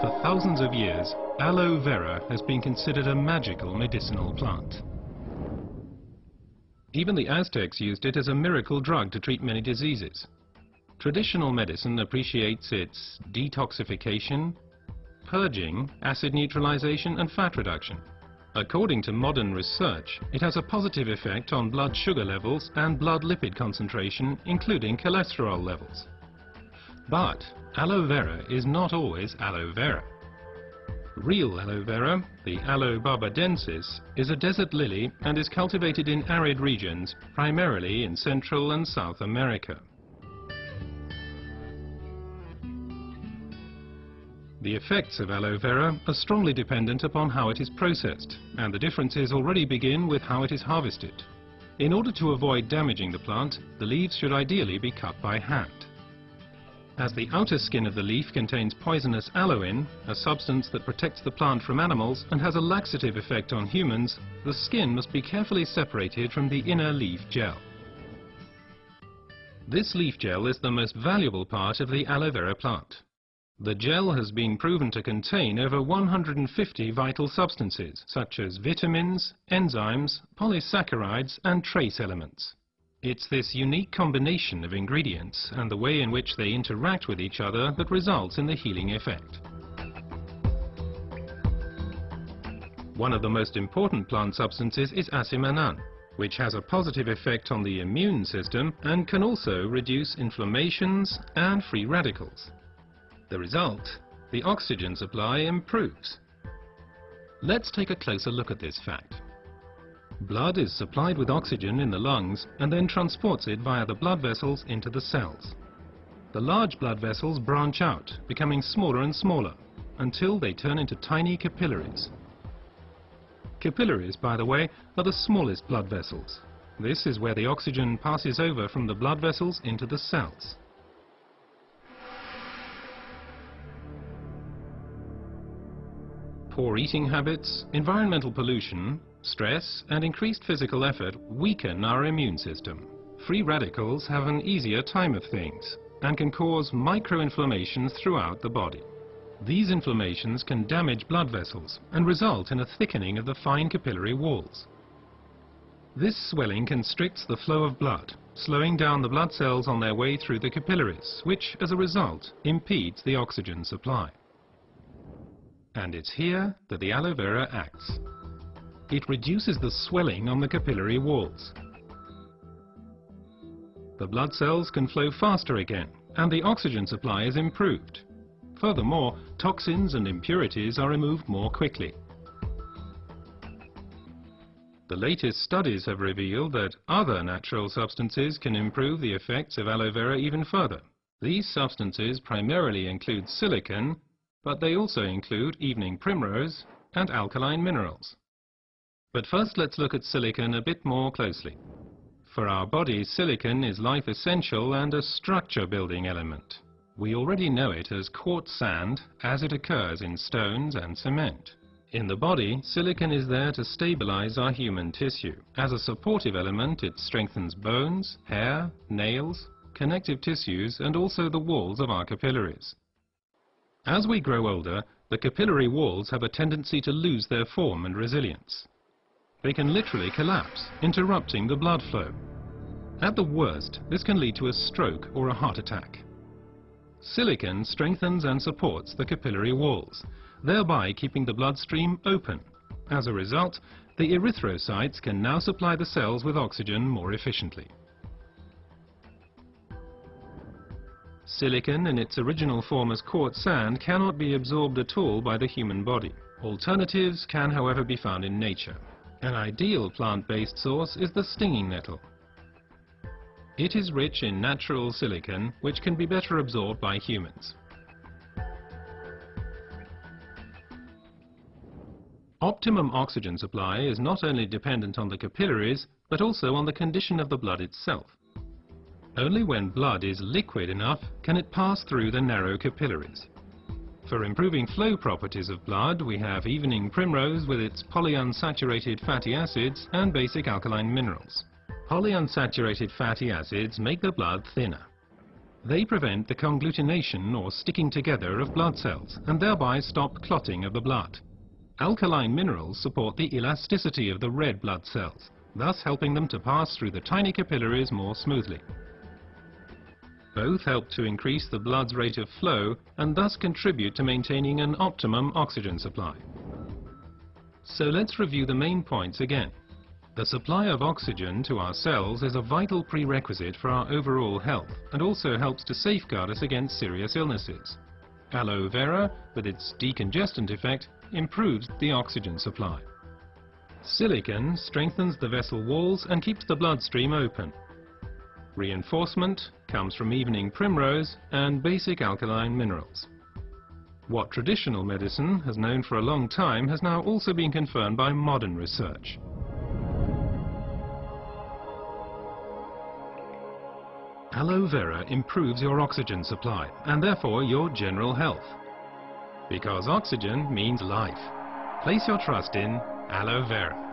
For thousands of years, aloe vera has been considered a magical medicinal plant. Even the Aztecs used it as a miracle drug to treat many diseases. Traditional medicine appreciates its detoxification, purging, acid neutralization and fat reduction. According to modern research, it has a positive effect on blood sugar levels and blood lipid concentration, including cholesterol levels. But aloe vera is not always aloe vera. Real aloe vera, the Aloe barbadensis, is a desert lily and is cultivated in arid regions, primarily in Central and South America. The effects of aloe vera are strongly dependent upon how it is processed, and the differences already begin with how it is harvested. In order to avoid damaging the plant, the leaves should ideally be cut by hand. As the outer skin of the leaf contains poisonous aloin, a substance that protects the plant from animals and has a laxative effect on humans, the skin must be carefully separated from the inner leaf gel. This leaf gel is the most valuable part of the aloe vera plant. The gel has been proven to contain over 150 vital substances, such as vitamins, enzymes, polysaccharides and trace elements. It's this unique combination of ingredients and the way in which they interact with each other that results in the healing effect. One of the most important plant substances is asimanan, which has a positive effect on the immune system and can also reduce inflammations and free radicals. The result, the oxygen supply improves. Let's take a closer look at this fact. Blood is supplied with oxygen in the lungs and then transports it via the blood vessels into the cells. The large blood vessels branch out, becoming smaller and smaller, until they turn into tiny capillaries. Capillaries, by the way, are the smallest blood vessels. This is where the oxygen passes over from the blood vessels into the cells. Poor eating habits, environmental pollution, stress and increased physical effort weaken our immune system. Free radicals have an easier time of things and can cause microinflammations throughout the body. These inflammations can damage blood vessels and result in a thickening of the fine capillary walls. This swelling constricts the flow of blood, slowing down the blood cells on their way through the capillaries, which, as a result, impedes the oxygen supply. And it's here that the aloe vera acts. It reduces the swelling on the capillary walls. The blood cells can flow faster again, and the oxygen supply is improved. Furthermore, toxins and impurities are removed more quickly. The latest studies have revealed that other natural substances can improve the effects of aloe vera even further. These substances primarily include silicon, but they also include evening primrose and alkaline minerals. But first let's look at silicon a bit more closely. For our bodies, silicon is life essential and a structure-building element. We already know it as quartz sand as it occurs in stones and cement. In the body, silicon is there to stabilize our human tissue. As a supportive element, it strengthens bones, hair, nails, connective tissues and also the walls of our capillaries. As we grow older, the capillary walls have a tendency to lose their form and resilience. They can literally collapse, interrupting the blood flow. At the worst, this can lead to a stroke or a heart attack. Silicon strengthens and supports the capillary walls, thereby keeping the bloodstream open. As a result, the erythrocytes can now supply the cells with oxygen more efficiently. Silicon in its original form as quartz sand cannot be absorbed at all by the human body. Alternatives can, however, be found in nature. An ideal plant-based source is the stinging nettle. It is rich in natural silicon, which can be better absorbed by humans. Optimum oxygen supply is not only dependent on the capillaries, but also on the condition of the blood itself. Only when blood is liquid enough can it pass through the narrow capillaries. For improving flow properties of blood, we have evening primrose with its polyunsaturated fatty acids and basic alkaline minerals. Polyunsaturated fatty acids make the blood thinner. They prevent the conglutination or sticking together of blood cells and thereby stop clotting of the blood. Alkaline minerals support the elasticity of the red blood cells, thus helping them to pass through the tiny capillaries more smoothly. Both help to increase the blood's rate of flow and thus contribute to maintaining an optimum oxygen supply. So let's review the main points again. The supply of oxygen to our cells is a vital prerequisite for our overall health and also helps to safeguard us against serious illnesses. Aloe vera, with its decongestant effect, improves the oxygen supply. Silicon strengthens the vessel walls and keeps the bloodstream open. Reinforcement comes from evening primrose and basic alkaline minerals. What traditional medicine has known for a long time has now also been confirmed by modern research. Aloe vera improves your oxygen supply and therefore your general health. Because oxygen means life. Place your trust in Aloe vera.